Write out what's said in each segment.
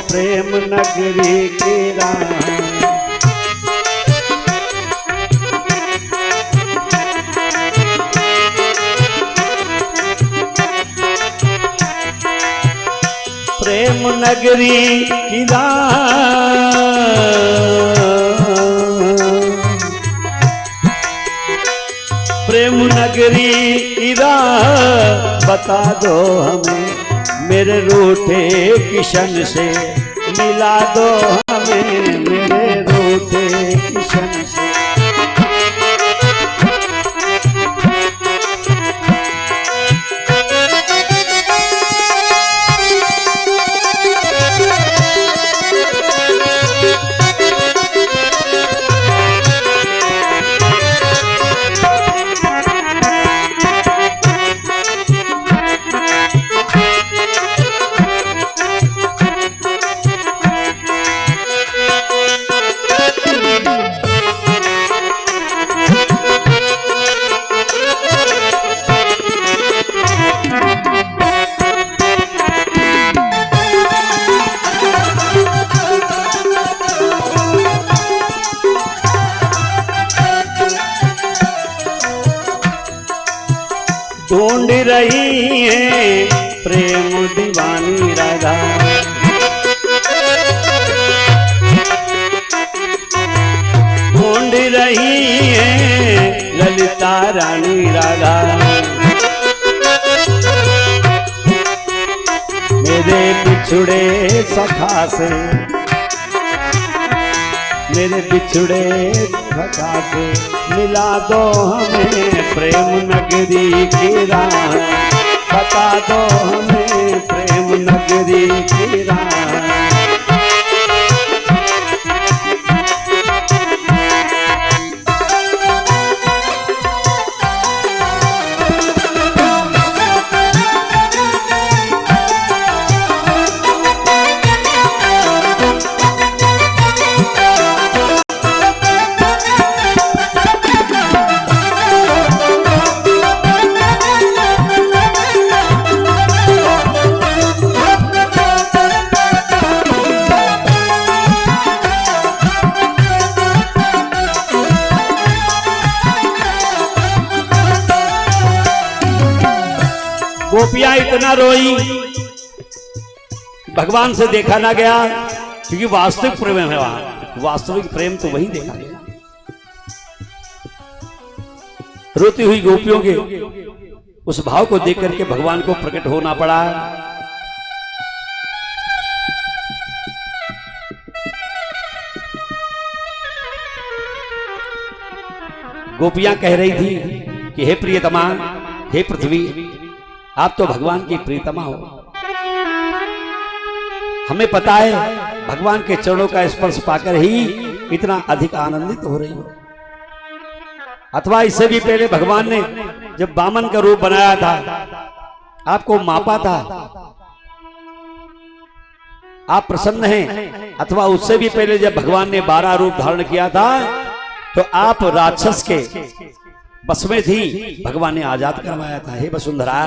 प्रेम नगरी की राह। प्रेम नगरी की प्रेम नगरी की राह बता दो हमें, मेरे रूठे किशन से मिला दो हमें, मेरे रूठे किशन से। ढूंढ रही है प्रेम दीवानी राधा, ढूंढ रही है ललिता रानी राधा। मेरे बिछुड़े सखा से, मेरे बिछुड़े सखा से मिला दो हमें, प्रेम नगरी की राह बता दो हमें, प्रेम नगरी की राह। गोपियां इतना रोई, भगवान से देखा ना गया, क्योंकि वास्तविक प्रेम है वहां, वास्तविक प्रेम तो वही देखा गया। रोती हुई गोपियों के उस भाव को देख करके भगवान को प्रकट होना पड़ा। गोपियां कह रही थी कि हे प्रियतमा, हे पृथ्वी, आप तो भगवान की प्रियतमा हो। हमें पता है भगवान के चरणों का स्पर्श पाकर ही इतना अधिक आनंदित हो रही हो। अथवा इससे भी पहले भगवान ने जब वामन का रूप बनाया था, आपको मापा था, आप प्रसन्न हैं। अथवा उससे भी पहले जब भगवान ने 12 रूप धारण किया था, तो आप राक्षस के बस में थी, भगवान ने आजाद करवाया था। हे वसुंधरा,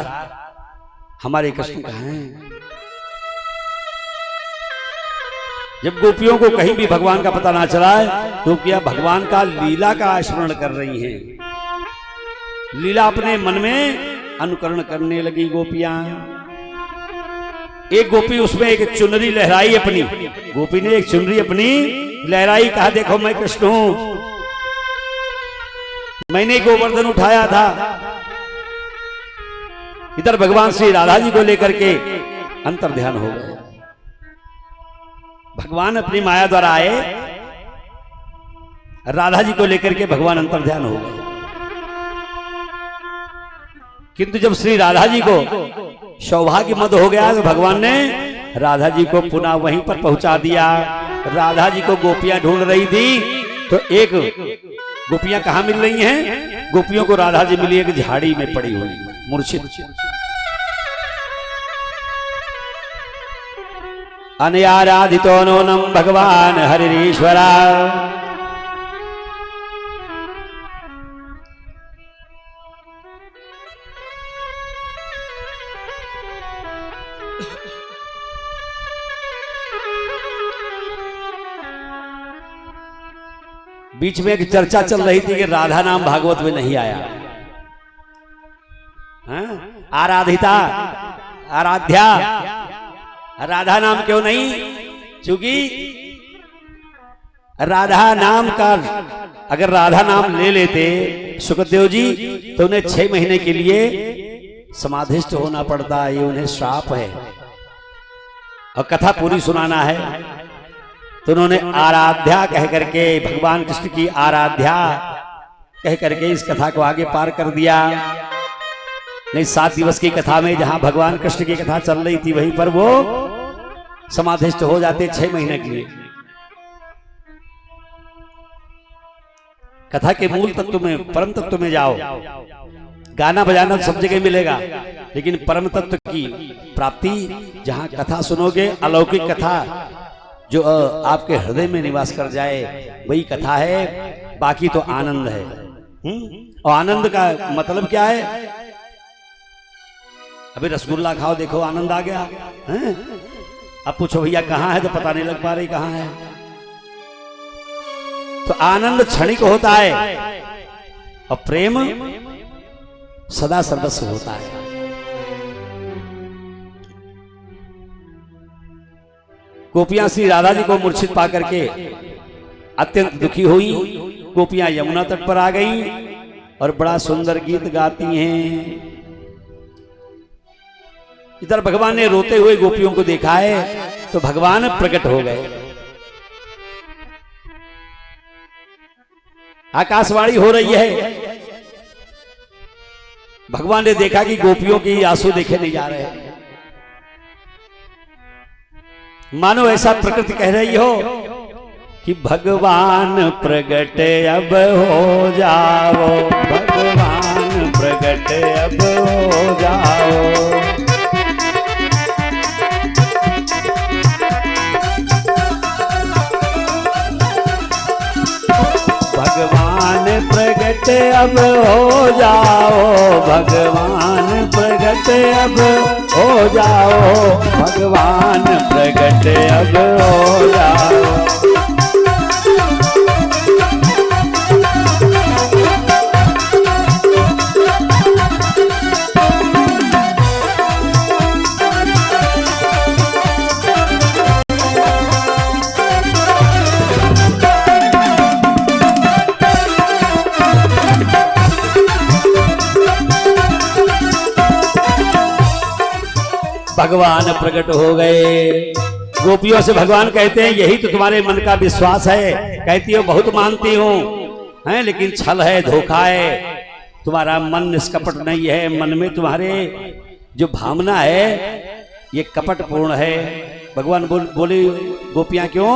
हमारे कृष्ण कहाँ हैं? जब गोपियों को कहीं भी भगवान का पता ना चला है, तो क्या भगवान का लीला का स्मरण कर रही हैं। लीला अपने मन में अनुकरण करने लगी गोपियां। एक गोपी उसमें एक चुनरी लहराई अपनी, गोपी ने एक चुनरी अपनी लहराई, कहा देखो मैं कृष्ण हूं, मैंने गोवर्धन उठाया था। इधर भगवान श्री राधा जी को लेकर के अंतर ध्यान हो गए। भगवान अपनी माया द्वारा आए, राधा जी को लेकर के भगवान अंतर ध्यान हो गए। किंतु जब श्री राधा जी को सौभाग्य मद हो गया, तो भगवान ने राधा जी को पुनः वहीं पर पहुंचा दिया। राधा जी को गोपियां ढूंढ रही थी, तो एक गोपियां कहां मिल रही हैं? गोपियों को राधा जी मिली एक झाड़ी में पड़ी हुई मूर्छित। अनयाराधितो नोनम भगवान हरिरीश्वरा, बीच में एक चर्चा चल रही थी कि राधा नाम भागवत में नहीं आया। हाँ? आराधिता, आराध्या, राधा नाम क्यों नहीं? क्योंकि राधा नाम का अगर राधा नाम ले लेते सुखदेव जी तो उन्हें 6 महीने के लिए समाधिस्थ होना पड़ता। ये उन्हें श्राप है और कथा पूरी सुनाना है। तो उन्होंने आराध्या कह करके, भगवान कृष्ण की आराध्या कह करके इस कथा को आगे पार कर दिया। नहीं, 7 दिवस की कथा में जहां भगवान कृष्ण की कथा चल रही थी वहीं पर वो समाधिस्थ हो जाते 6 महीने के लिए। कथा के मूल तत्व में, परम तत्व में जाओ। गाना बजाना सब जगह मिलेगा, लेकिन परम तत्व की प्राप्ति जहां कथा सुनोगे, अलौकिक कथा जो आपके हृदय में निवास कर जाए, वही कथा है। बाकी तो आनंद है। और आनंद का मतलब क्या है? अभी रसगुल्ला खाओ, देखो आनंद आ गया है? अब पूछो भैया कहाँ है, तो पता नहीं लग पा रही कहाँ है। तो आनंद क्षणिक होता है और प्रेम सदा सर्वस्व होता है। गोपियां श्री राधा जी को मूर्छित पा करके अत्यंत दुखी हुई। गोपियां यमुना तट पर आ गई और बड़ा सुंदर गीत गाती हैं। इधर भगवान ने रोते हुए गोपियों को देखा है तो भगवान प्रकट हो गए। आकाशवाणी हो रही है। भगवान ने देखा कि गोपियों के आंसू देखे नहीं जा रहे, मानो ऐसा प्रकृति कह रही हो कि भगवान प्रगट अब हो जाओ, भगवान प्रगट अब हो जाओ। भगवान प्रगट अब हो जाओ, भगवान प्रगट अब हो जाओ, भगवान प्रगट अब हो जाओ। भगवान प्रकट हो गए। गोपियों से भगवान कहते हैं यही तो तुम्हारे मन का विश्वास है। कहती हो बहुत मानती हूं, हैं, लेकिन छल है, धोखा है। तुम्हारा मन निष्कपट नहीं है। मन में तुम्हारे जो भावना है ये कपटपूर्ण है। भगवान बोले गोपियां क्यों?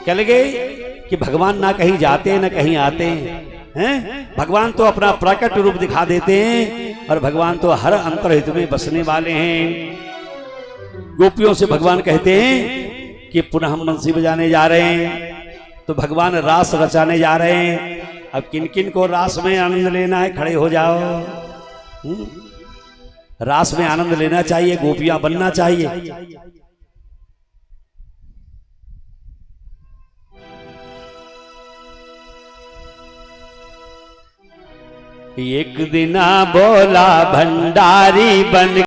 कह लगे कि भगवान ना कहीं जाते न कहीं आते हैं। भगवान तो अपना प्रकट रूप दिखा देते हैं और भगवान तो हर अंतर्हित में बसने वाले हैं। गोपियों से भगवान कहते हैं कि पुनः हम बंसी बजाने जा रहे हैं। तो भगवान रास रचाने जा रहे हैं। अब किन किन को रास में आनंद लेना है, खड़े हो जाओ। रास में आनंद लेना चाहिए, गोपियां बनना चाहिए। एक दिन बोला भंडारी बन